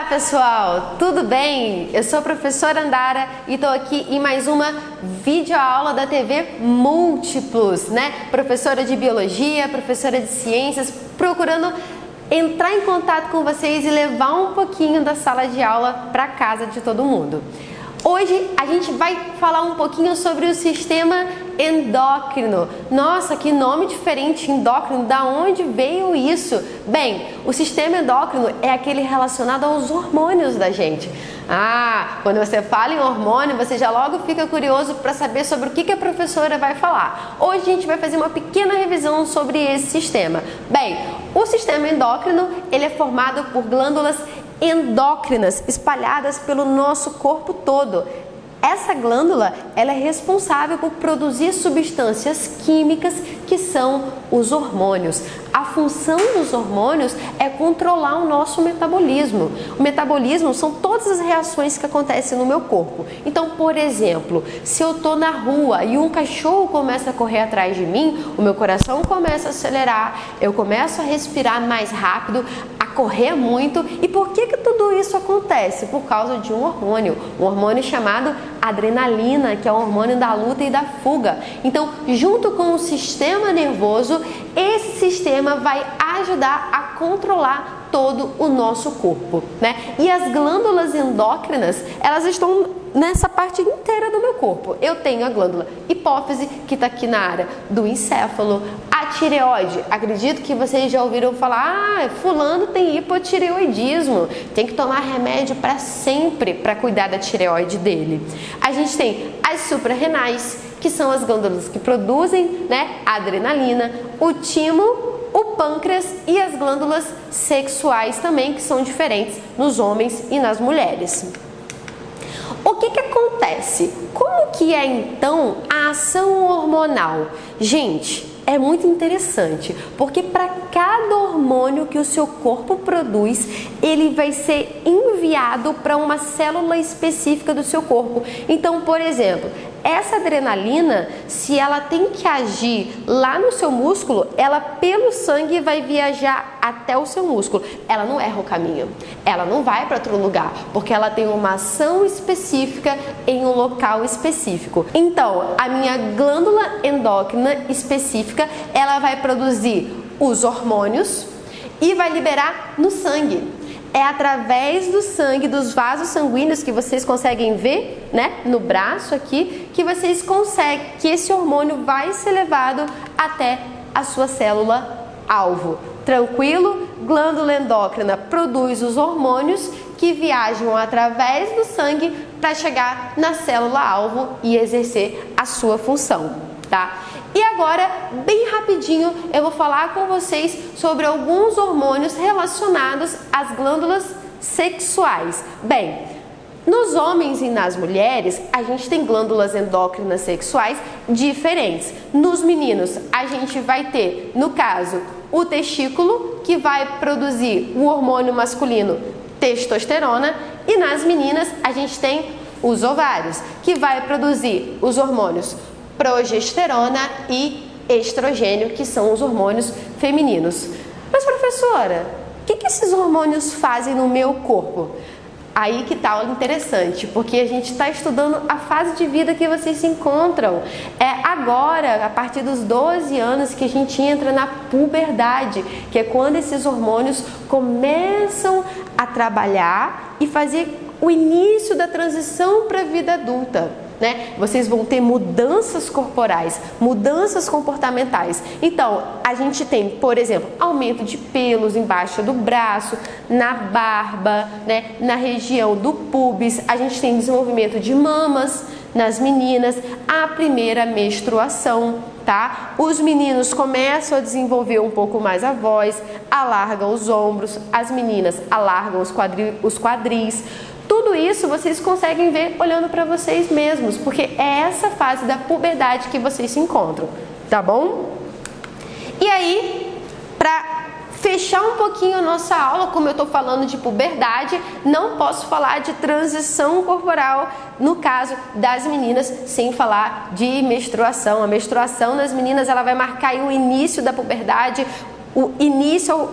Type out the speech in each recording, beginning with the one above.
pessoal, tudo bem? Eu sou a professora Andara e estou aqui em mais uma videoaula da TV Múltiplos, né? Professora de Biologia, professora de Ciências, procurando entrar em contato com vocês e levar um pouquinho da sala de aula para casa de todo mundo. Hoje a gente vai falar um pouquinho sobre o sistema endócrino. Nossa, que nome diferente, endócrino, da onde veio isso? Bem, o sistema endócrino é aquele relacionado aos hormônios da gente. Quando você fala em hormônio, você já logo fica curioso para saber sobre o que a professora vai falar. Hoje a gente vai fazer uma pequena revisão sobre esse sistema. Bem, o sistema endócrino, ele é formado por glândulas endócrinas espalhadas pelo nosso corpo todo. Essa glândula, ela é responsável por produzir substâncias químicas que são os hormônios. A função dos hormônios é controlar o nosso metabolismo. O metabolismo são todas as reações que acontecem no meu corpo. Então, por exemplo, se eu estou na rua e um cachorro começa a correr atrás de mim, o meu coração começa a acelerar, eu começo a respirar mais rápido, a correr muito. E por que tudo isso acontece? Por causa de um hormônio chamado adrenalina, que é o hormônio da luta e da fuga. Então, junto com o sistema nervoso, esse sistema vai ajudar a controlar todo o nosso corpo, né? E as glândulas endócrinas, elas estão nessa parte inteira do meu corpo. Eu tenho a glândula hipófise, que está aqui na área do encéfalo, a tireoide. Acredito que vocês já ouviram falar, fulano tem hipotireoidismo, tem que tomar remédio para sempre para cuidar da tireoide dele. A gente tem as suprarrenais, que são as glândulas que produzem, né, a adrenalina, o timo, o pâncreas e as glândulas sexuais também, que são diferentes nos homens e nas mulheres. O que acontece? Como que é então a ação hormonal? Gente, é muito interessante, porque para cada hormônio que o seu corpo produz, ele vai ser enviado para uma célula específica do seu corpo. Então, por exemplo, essa adrenalina, se ela tem que agir lá no seu músculo, ela pelo sangue vai viajar até o seu músculo. Ela não erra o caminho, ela não vai para outro lugar, porque ela tem uma ação específica em um local específico. Então, a minha glândula endócrina específica, ela vai produzir os hormônios e vai liberar no sangue. É através do sangue, dos vasos sanguíneos que vocês conseguem ver, né, no braço aqui, que vocês conseguem, que esse hormônio vai ser levado até a sua célula alvo. Tranquilo? Glândula endócrina produz os hormônios que viajam através do sangue para chegar na célula alvo e exercer a sua função, tá? E agora, bem rapidinho, eu vou falar com vocês sobre alguns hormônios relacionados às glândulas sexuais. Bem, nos homens e nas mulheres, a gente tem glândulas endócrinas sexuais diferentes. Nos meninos, a gente vai ter, no caso, o testículo, que vai produzir o hormônio masculino testosterona, e nas meninas, a gente tem os ovários, que vai produzir os hormônios progesterona e estrogênio, que são os hormônios femininos. Mas, professora, o que esses hormônios fazem no meu corpo? Aí que tá o interessante, porque a gente está estudando a fase de vida que vocês se encontram. É agora, a partir dos 12 anos, que a gente entra na puberdade, que é quando esses hormônios começam a trabalhar e fazer o início da transição para a vida adulta, né? Vocês vão ter mudanças corporais, mudanças comportamentais. Então, a gente tem, por exemplo, aumento de pelos embaixo do braço, na barba, né? Na região do púbis. A gente tem desenvolvimento de mamas nas meninas, a primeira menstruação, tá? Os meninos começam a desenvolver um pouco mais a voz, alargam os ombros, as meninas alargam os quadris. Tudo isso vocês conseguem ver olhando para vocês mesmos, porque é essa fase da puberdade que vocês se encontram, tá bom? E aí, para fechar um pouquinho a nossa aula, como eu estou falando de puberdade, não posso falar de transição corporal, no caso das meninas, sem falar de menstruação. A menstruação nas meninas, ela vai marcar aí o início da puberdade, o início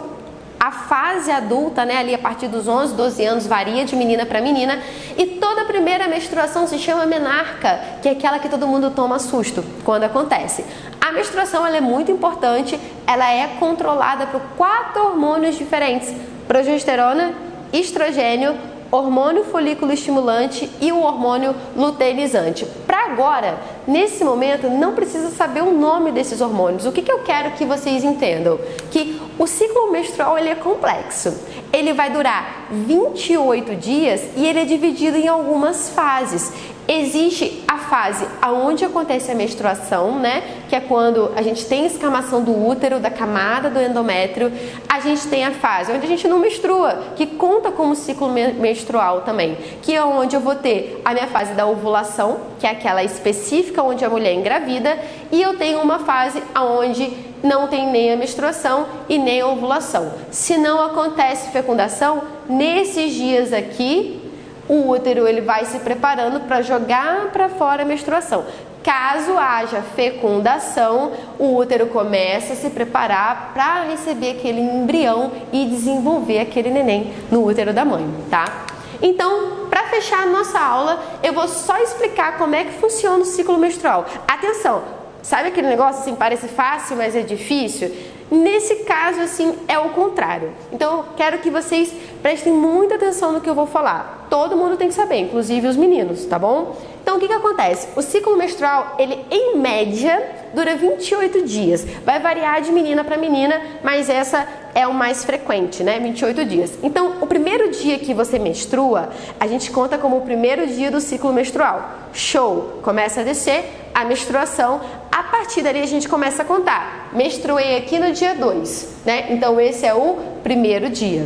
a fase adulta, né, ali a partir dos 11, 12 anos, varia de menina para menina, e toda a primeira menstruação se chama menarca, que é aquela que todo mundo toma susto quando acontece. A menstruação ela é muito importante, ela é controlada por 4 hormônios diferentes: progesterona, estrogênio, hormônio folículo estimulante e o hormônio luteinizante. Para agora, nesse momento, não precisa saber o nome desses hormônios. O que eu quero que vocês entendam? Que o ciclo menstrual ele é complexo. Ele vai durar 28 dias e ele é dividido em algumas fases. Existe a fase onde acontece a menstruação, né? Que é quando a gente tem escamação do útero, da camada do endométrio. A gente tem a fase onde a gente não menstrua, que conta como ciclo menstrual também, que é onde eu vou ter a minha fase da ovulação, que é aquela específica onde a mulher engravida, e eu tenho uma fase onde não tem nem a menstruação e nem a ovulação. Se não acontece fecundação, nesses dias aqui, o útero ele vai se preparando para jogar para fora a menstruação. Caso haja fecundação, o útero começa a se preparar para receber aquele embrião e desenvolver aquele neném no útero da mãe, tá? Então, para fechar a nossa aula, eu vou só explicar como é que funciona o ciclo menstrual. Atenção, sabe aquele negócio assim, parece fácil, mas é difícil? Nesse caso, assim, é o contrário. Então, eu quero que vocês prestem muita atenção no que eu vou falar. Todo mundo tem que saber, inclusive os meninos, tá bom? Então, o que acontece? O ciclo menstrual, ele, em média, dura 28 dias. Vai variar de menina para menina, mas essa é o mais frequente, né? 28 dias. Então, o primeiro dia que você menstrua, a gente conta como o primeiro dia do ciclo menstrual. Show! Começa a descer a menstruação. A partir dali a gente começa a contar. Menstruei aqui no dia 2, né? Então esse é o primeiro dia.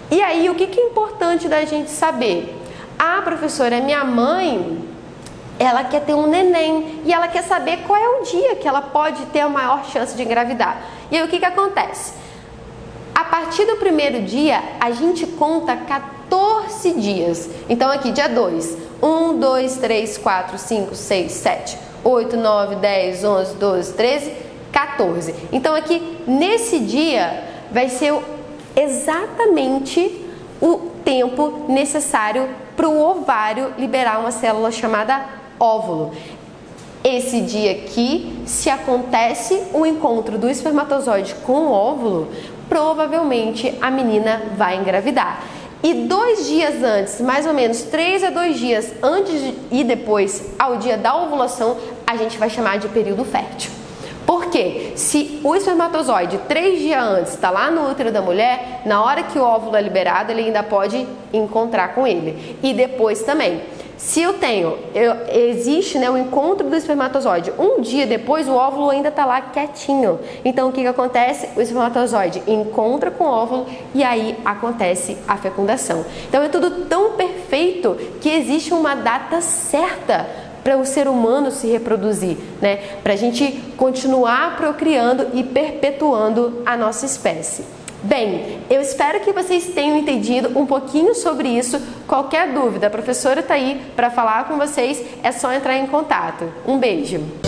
E aí o que é importante da gente saber? Ah, professora, minha mãe, ela quer ter um neném e ela quer saber qual é o dia que ela pode ter a maior chance de engravidar. E aí o que acontece? A partir do primeiro dia, a gente conta 14 dias. Então aqui, dia 2, 1, 2, 3, 4, 5, 6, 7, 8, 9, 10, 11, 12, 13, 14. Então aqui, nesse dia, vai ser exatamente o tempo necessário para o ovário liberar uma célula chamada óvulo. Esse dia aqui, se acontece o encontro do espermatozoide com o óvulo, provavelmente a menina vai engravidar. E 2 dias antes, mais ou menos 3 a 2 dias antes e depois ao dia da ovulação, a gente vai chamar de período fértil. Por quê? Se o espermatozoide 3 dias antes está lá no útero da mulher, na hora que o óvulo é liberado, ele ainda pode encontrar com ele. E depois também. Se existe, né, o encontro do espermatozoide, um dia depois o óvulo ainda está lá quietinho. Então o que acontece? O espermatozoide encontra com o óvulo e aí acontece a fecundação. Então é tudo tão perfeito que existe uma data certa para o ser humano se reproduzir, né? Para a gente continuar procriando e perpetuando a nossa espécie. Bem, eu espero que vocês tenham entendido um pouquinho sobre isso. Qualquer dúvida, a professora está aí para falar com vocês, é só entrar em contato. Um beijo!